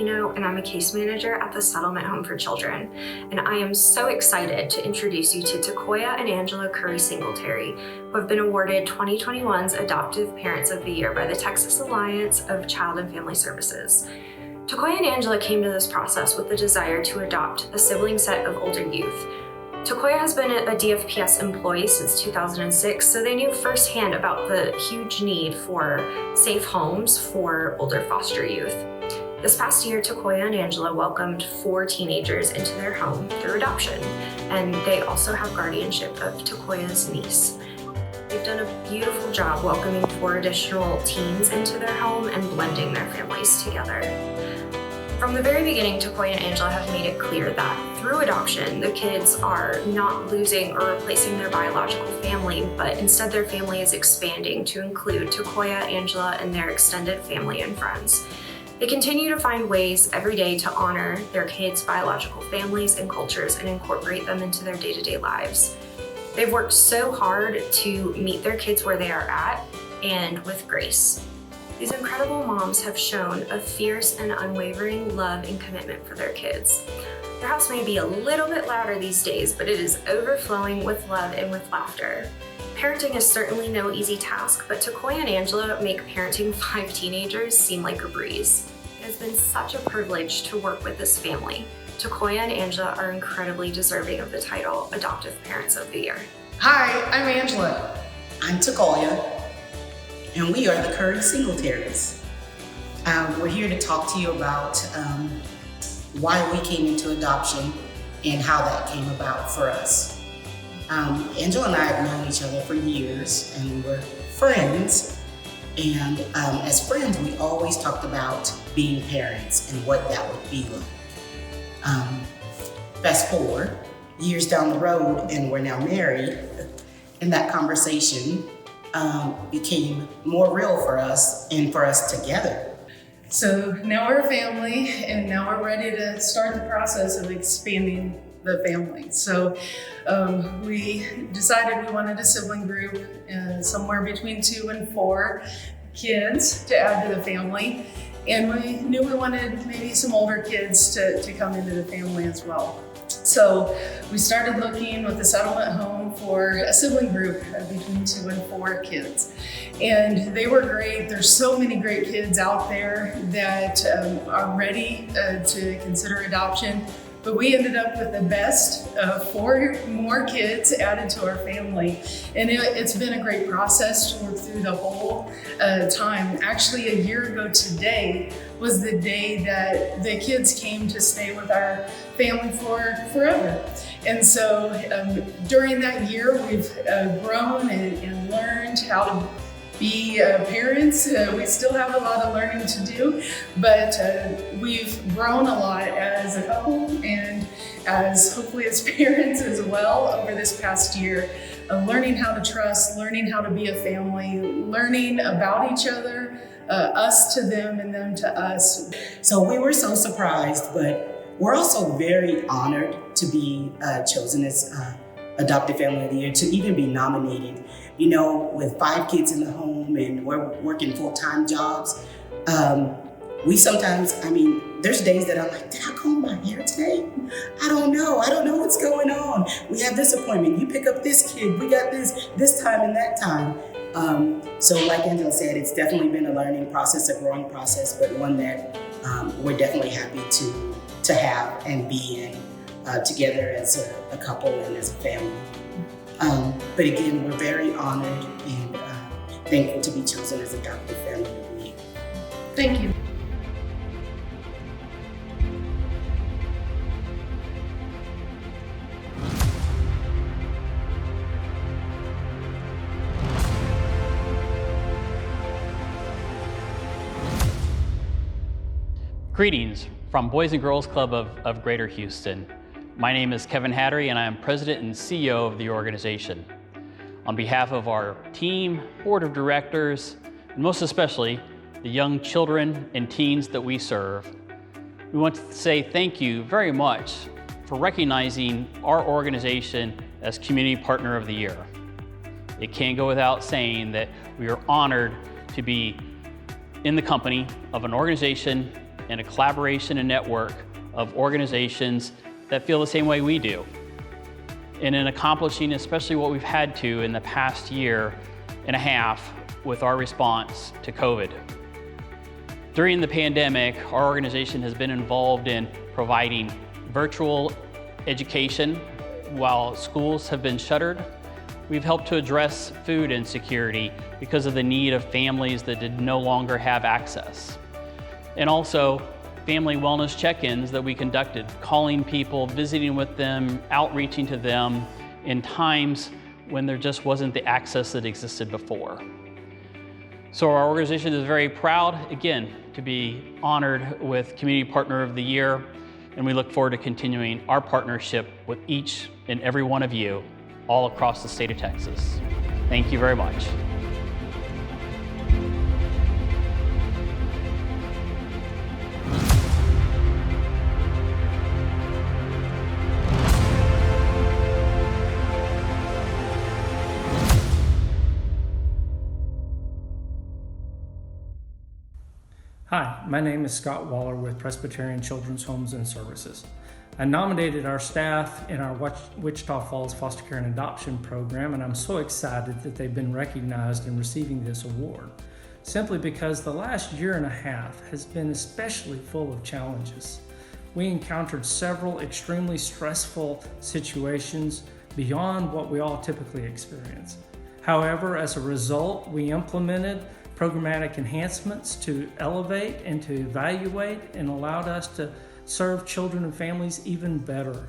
Marino, and I'm a case manager at the Settlement Home for Children. And I am so excited to introduce you to Takoya and Angela Curry Singletary, who have been awarded 2021's Adoptive Parents of the Year by the Texas Alliance of Child and Family Services. Takoya and Angela came to this process with the desire to adopt a sibling set of older youth. Takoya has been a DFPS employee since 2006, so they knew firsthand about the huge need for safe homes for older foster youth. This past year, Takoya and Angela welcomed 4 teenagers into their home through adoption, and they also have guardianship of Takoya's niece. They've done a beautiful job welcoming 4 additional teens into their home and blending their families together. From the very beginning, Takoya and Angela have made it clear that through adoption, the kids are not losing or replacing their biological family, but instead their family is expanding to include Takoya, Angela, and their extended family and friends. They continue to find ways every day to honor their kids' biological families and cultures and incorporate them into their day-to-day lives. They've worked so hard to meet their kids where they are at and with grace. These incredible moms have shown a fierce and unwavering love and commitment for their kids. Their house may be a little bit louder these days, but it is overflowing with love and with laughter. Parenting is certainly no easy task, but Takoya and Angela make parenting 5 teenagers seem like a breeze. It has been such a privilege to work with this family. Takoya and Angela are incredibly deserving of the title Adoptive Parents of the Year. Hi, I'm Angela. I'm Takoya, and we are the Curry Singletaries. We're here to talk to you about why we came into adoption and how that came about for us. Angela and I have known each other for years, and we were friends. And as friends, we always talked about being parents and what that would be like. Fast forward years down the road, and we're now married, and that conversation became more real for us and for us together. So now we're a family, and now we're ready to start the process of expanding the family. So we decided we wanted a sibling group, somewhere between 2 and 4 kids to add to the family. And we knew we wanted maybe some older kids to come into the family as well. So we started looking with the settlement home for a sibling group between 2 and 4 kids. And they were great. There's so many great kids out there that are ready to consider adoption. But we ended up with the best 4 more kids added to our family. And it's been a great process to work through the whole time. Actually, a year ago today was the day that the kids came to stay with our family for forever. And so during that year, we've grown and learned how to be parents. We still have a lot of learning to do, but we've grown a lot as a couple and as hopefully as parents as well over this past year, learning how to trust, learning how to be a family, learning about each other, us to them and them to us. So we were so surprised, but we're also very honored to be chosen as Adoptive Family of the Year, to even be nominated. You know, with 5 kids in the home and we're working full-time jobs, we sometimes, there's days that I'm like, did I comb my hair today? I don't know what's going on. We have this appointment, you pick up this kid, we got this time and that time. So like Angela said, it's definitely been a learning process, a growing process, but one that we're definitely happy to have and be in together as a couple and as a family. But again, we're very honored and thankful to be chosen as Adoptive Family of the Year. Thank you. Greetings from Boys and Girls Club of Greater Houston. My name is Kevin Hattery, and I am President and CEO of the organization. On behalf of our team, board of directors, and most especially the young children and teens that we serve, we want to say thank you very much for recognizing our organization as Community Partner of the Year. It can't go without saying that we are honored to be in the company of an organization and a collaboration and network of organizations that feel the same way we do. And in accomplishing especially what we've had to in the past year and a half with our response to COVID. During the pandemic, our organization has been involved in providing virtual education while schools have been shuttered. We've helped to address food insecurity because of the need of families that did no longer have access. And also family wellness check-ins that we conducted, calling people, visiting with them, outreaching to them in times when there just wasn't the access that existed before. So our organization is very proud, again, to be honored with Community Partner of the Year, and we look forward to continuing our partnership with each and every one of you all across the state of Texas. Thank you very much. Hi, my name is Scott Waller with Presbyterian Children's Homes and Services. I nominated our staff in our Wichita Falls Foster Care and Adoption program, and I'm so excited that they've been recognized in receiving this award, simply because the last year and a half has been especially full of challenges. We encountered several extremely stressful situations beyond what we all typically experience. However, as a result, we implemented programmatic enhancements to elevate and to evaluate and allowed us to serve children and families even better.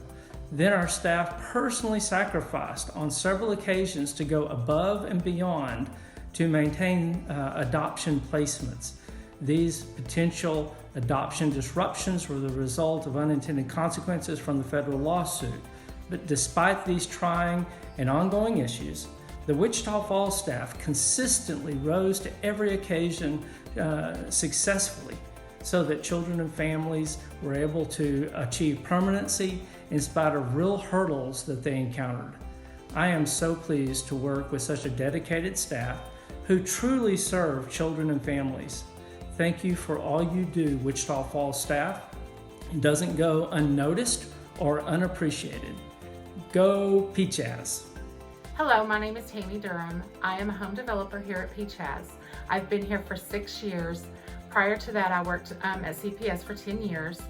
Then our staff personally sacrificed on several occasions to go above and beyond to maintain adoption placements. These potential adoption disruptions were the result of unintended consequences from the federal lawsuit. But despite these trying and ongoing issues, the Wichita Falls staff consistently rose to every occasion successfully so that children and families were able to achieve permanency in spite of real hurdles that they encountered. I am so pleased to work with such a dedicated staff who truly serve children and families. Thank you for all you do, Wichita Falls staff. It doesn't go unnoticed or unappreciated. Go PCHAZ. Hello, my name is Tammy Durham. I am a home developer here at PCHAZ. I've been here for 6 years. Prior to that, I worked at CPS for 10 years.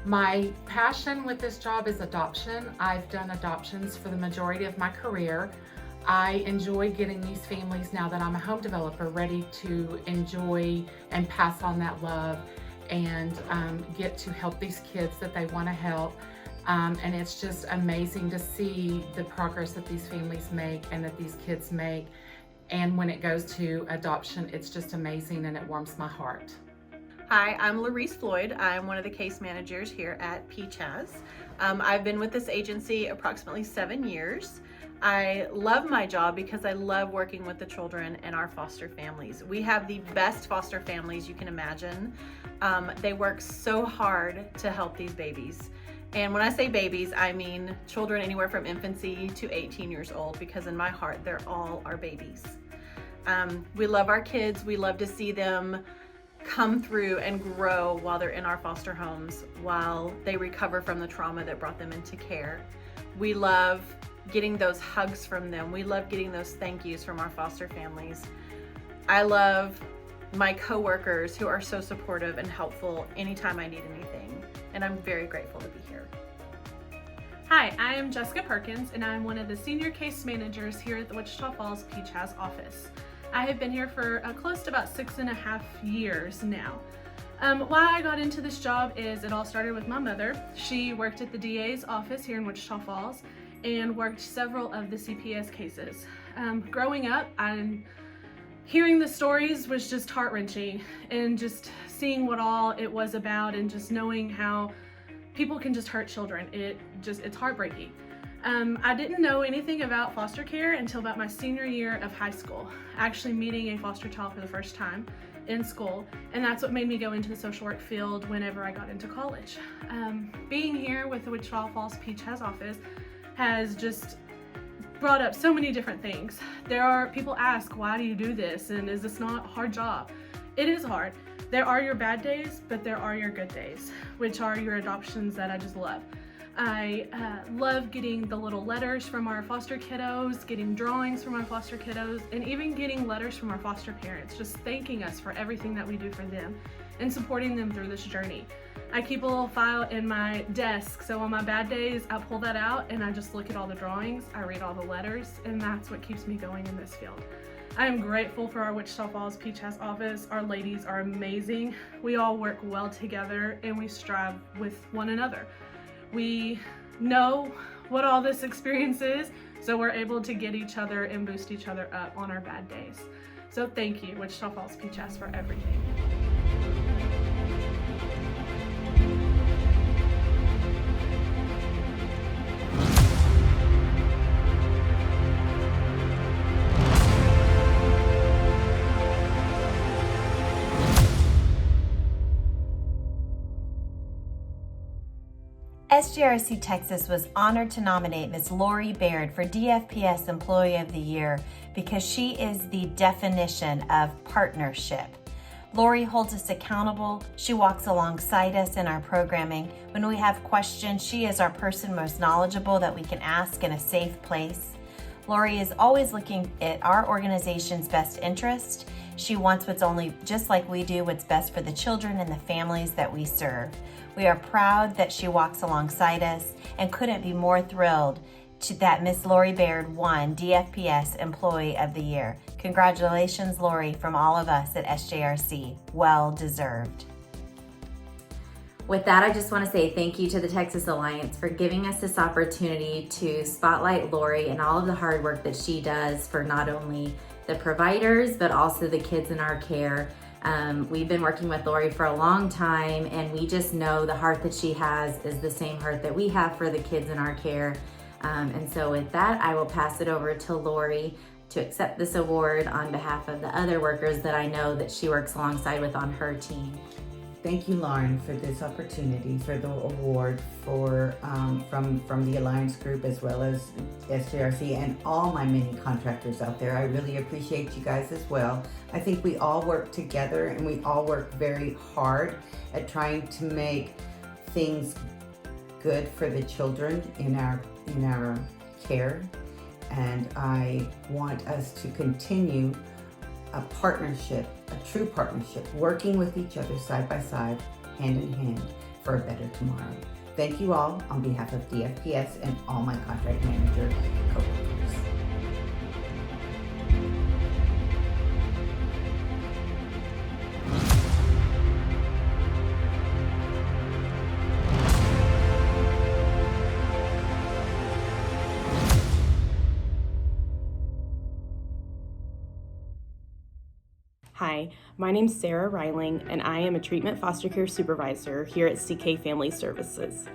My passion with this job is adoption. I've done adoptions for the majority of my career. I enjoy getting these families, now that I'm a home developer, ready to enjoy and pass on that love and get to help these kids that they want to help. And it's just amazing to see the progress that these families make and that these kids make. And when it goes to adoption, it's just amazing and it warms my heart. Hi, I'm Larice Floyd. I'm one of the case managers here at PCHAZ. I've been with this agency approximately 7 years. I love my job because I love working with the children and our foster families. We have the best foster families you can imagine. They work so hard to help these babies. And when I say babies, I mean children anywhere from infancy to 18 years old, because in my heart, they're all our babies. We love our kids. We love to see them come through and grow while they're in our foster homes, while they recover from the trauma that brought them into care. We love getting those hugs from them. We love getting those thank yous from our foster families. I love my coworkers who are so supportive and helpful anytime I need anything. And I'm very grateful to be here. Hi, I am Jessica Perkins, and I'm one of the senior case managers here at the Wichita Falls PCHAZ office. I have been here for close to about 6.5 years now. Why I got into this job is it all started with my mother. She worked at the DA's office here in Wichita Falls and worked several of the CPS cases. Growing up, hearing the stories was just heart-wrenching, and just seeing what all it was about and just knowing how people can just hurt children. It's heartbreaking. I didn't know anything about foster care until about my senior year of high school, actually meeting a foster child for the first time in school, and that's what made me go into the social work field whenever I got into college. Being here with the Wichita Falls PCHAZ office has just brought up so many different things. People ask, why do you do this, and is this not a hard job? It is hard. there are your bad days, but there are your good days, which are your adoptions that I just love. I love getting the little letters from our foster kiddos, getting drawings from our foster kiddos, and even getting letters from our foster parents, just thanking us for everything that we do for them and supporting them through this journey. I keep a little file in my desk, so on my bad days, I pull that out and I just look at all the drawings, I read all the letters, and that's what keeps me going in this field. I am grateful for our Wichita Falls PCHAS office. Our ladies are amazing. We all work well together and we strive with one another. We know what all this experience is, so we're able to get each other and boost each other up on our bad days. So thank you, Wichita Falls PCHAS, for everything. SGRC Texas was honored to nominate Ms. Lori Baird for DFPS Employee of the Year because she is the definition of partnership. Lori holds us accountable. She walks alongside us in our programming. When we have questions, she is our person most knowledgeable that we can ask in a safe place. Lori is always looking at our organization's best interest. She wants what's only, just like we do, what's best for the children and the families that we serve. We are proud that she walks alongside us and couldn't be more thrilled that Miss Lori Baird won DFPS Employee of the Year. Congratulations, Lori, from all of us at SJRC. Well deserved. With that, I just want to say thank you to the Texas Alliance for giving us this opportunity to spotlight Lori and all of the hard work that she does for not only the providers, but also the kids in our care. We've been working with Lori for a long time, and we just know the heart that she has is the same heart that we have for the kids in our care. And so with that, I will pass it over to Lori to accept this award on behalf of the other workers that I know that she works alongside with on her team. Thank you, Lauren, for this opportunity, for the award for from the Alliance Group as well as SJRC and all my many contractors out there. I really appreciate you guys as well. I think we all work together and we all work very hard at trying to make things good for the children in our care. And I want us to continue a partnership, a true partnership, working with each other side by side, hand in hand for a better tomorrow. Thank you all on behalf of DFPS and all my contract manager coworkers. Hi, my name's Sarah Reiling, and I am a treatment foster care supervisor here at CK Family Services.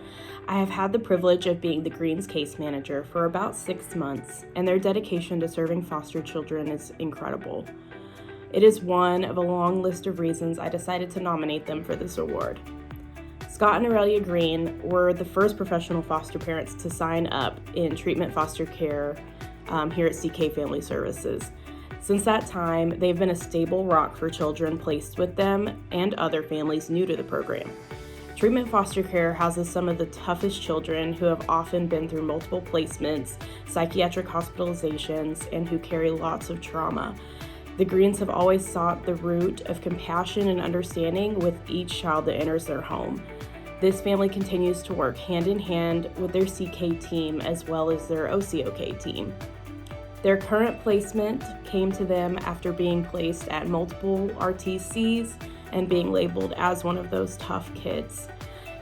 I have had the privilege of being the Greens case manager for about 6 months, and their dedication to serving foster children is incredible. It is one of a long list of reasons I decided to nominate them for this award. Scott and Aurelia Green were the first professional foster parents to sign up in treatment foster care here at CK Family Services. Since that time, they've been a stable rock for children placed with them and other families new to the program. Treatment foster care houses some of the toughest children who have often been through multiple placements, psychiatric hospitalizations, and who carry lots of trauma. The Greens have always sought the root of compassion and understanding with each child that enters their home. This family continues to work hand in hand with their CK team as well as their OCOK team. Their current placement came to them after being placed at multiple RTCs and being labeled as one of those tough kids.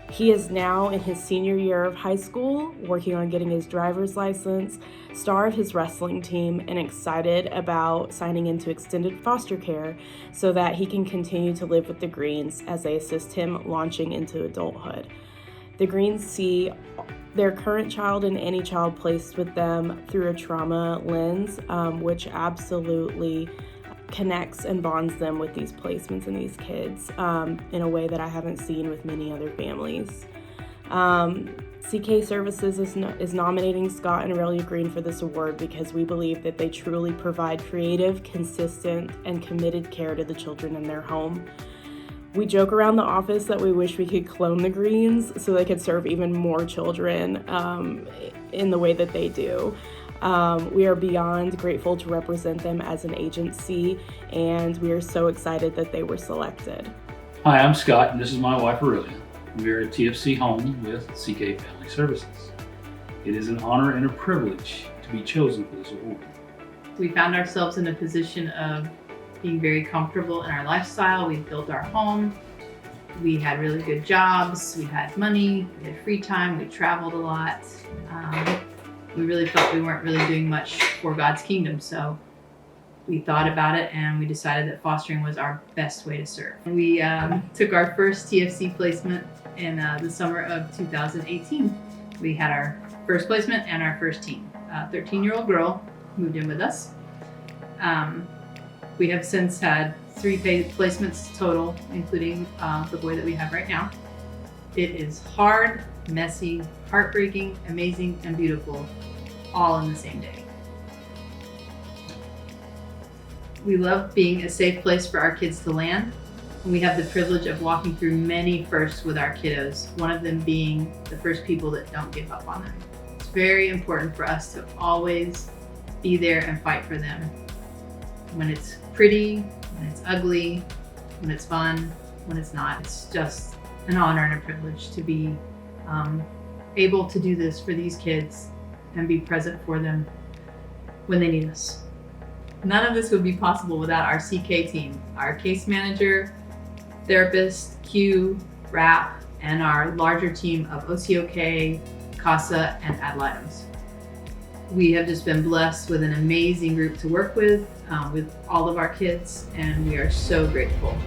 He is now in his senior year of high school, working on getting his driver's license, star of his wrestling team, and excited about signing into extended foster care so that he can continue to live with the Greens as they assist him launching into adulthood. The Greens see their current child and any child placed with them through a trauma lens, which absolutely connects and bonds them with these placements and these kids in a way that I haven't seen with many other families. CK Services is nominating Scott and Aurelia Green for this award because we believe that they truly provide creative, consistent, and committed care to the children in their home. We joke around the office that we wish we could clone the Greens so they could serve even more children in the way that they do. We are beyond grateful to represent them as an agency, and we are so excited that they were selected. Hi, I'm Scott, and this is my wife Aurelia. We're at TFC Home with CK Family Services. It is an honor and a privilege to be chosen for this award. We found ourselves in a position of being very comfortable in our lifestyle. We built our home. We had really good jobs. We had money. We had free time. We traveled a lot. We really felt we weren't really doing much for God's kingdom. So we thought about it and we decided that fostering was our best way to serve. We took our first TFC placement in the summer of 2018. We had our first placement and our first team. A 13-year-old girl moved in with us. We have since had 3 placements total, including the boy that we have right now. It is hard, messy, heartbreaking, amazing, and beautiful, all in the same day. We love being a safe place for our kids to land. And we have the privilege of walking through many firsts with our kiddos, one of them being the first people that don't give up on them. It's very important for us to always be there and fight for them. When it's pretty, when it's ugly, when it's fun, when it's not. It's just an honor and a privilege to be able to do this for these kids and be present for them when they need us. None of this would be possible without our CK team, our case manager, therapist, Q, RAP, and our larger team of OCOK, CASA, and ad litems. We have just been blessed with an amazing group to work with all of our kids, and we are so grateful.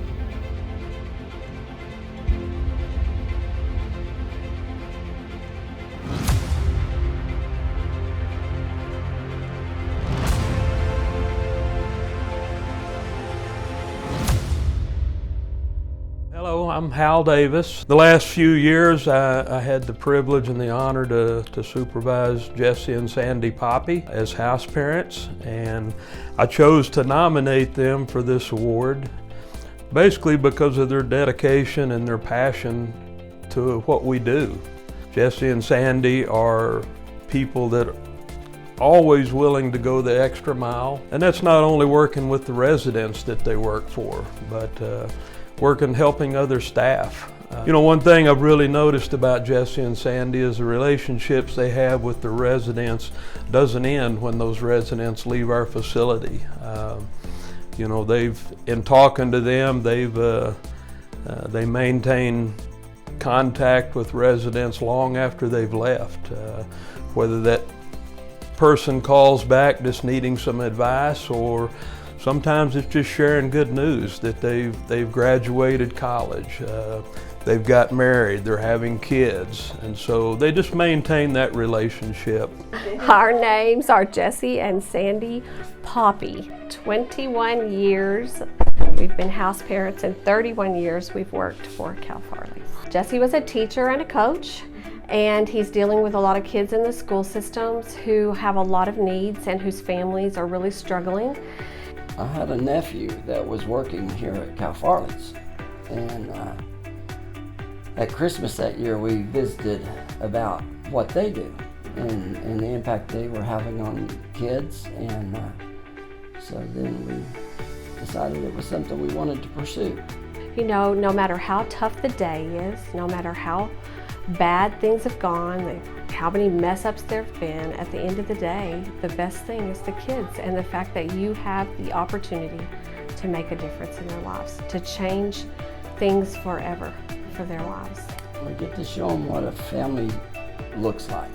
Hello, I'm Hal Davis. The last few years I had the privilege and the honor to supervise Jesse and Sandy Poppy as house parents, and I chose to nominate them for this award basically because of their dedication and their passion to what we do. Jesse and Sandy are people that are always willing to go the extra mile, and that's not only working with the residents that they work for, but helping other staff. You know, one thing I've really noticed about Jesse and Sandy is the relationships they have with the residents doesn't end when those residents leave our facility. You know, in talking to them, they maintain contact with residents long after they've left. Whether that person calls back just needing some advice, or sometimes it's just sharing good news that they've graduated college, they've got married, they're having kids, and so they just maintain that relationship. Our names are Jesse and Sandy Poppy. 21 years we've been house parents, and 31 years we've worked for Cal Farley. Jesse was a teacher and a coach, and he's dealing with a lot of kids in the school systems who have a lot of needs and whose families are really struggling. I had a nephew that was working here at Cal Farley's, and at Christmas that year we visited about what they do and the impact they were having on kids, and so then we decided it was something we wanted to pursue. You know, no matter how tough the day is, no matter how bad things have gone, how many mess ups there have been, at the end of the day, the best thing is the kids and the fact that you have the opportunity to make a difference in their lives, to change things forever for their lives. We get to show them what a family looks like,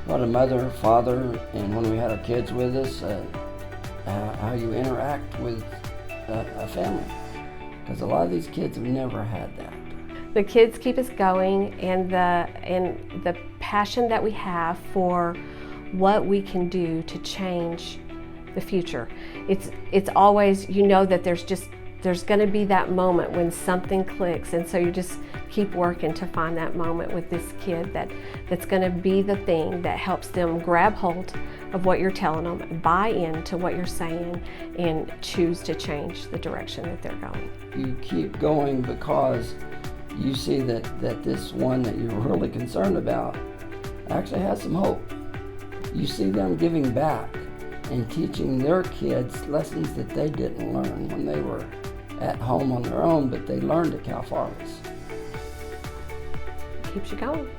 what a mother, father, and when we had our kids with us, how you interact with a family, because a lot of these kids have never had that. The kids keep us going, and the passion that we have for what we can do to change the future. It's always, you know, that there's there's going to be that moment when something clicks, and so you just keep working to find that moment with this kid that's going to be the thing that helps them grab hold of what you're telling them, buy into what you're saying, and choose to change the direction that they're going. You keep going because you see that this one that you're really concerned about actually has some hope. You see them giving back and teaching their kids lessons that they didn't learn when they were at home on their own, but they learned at Cal Farley's. Keeps you going.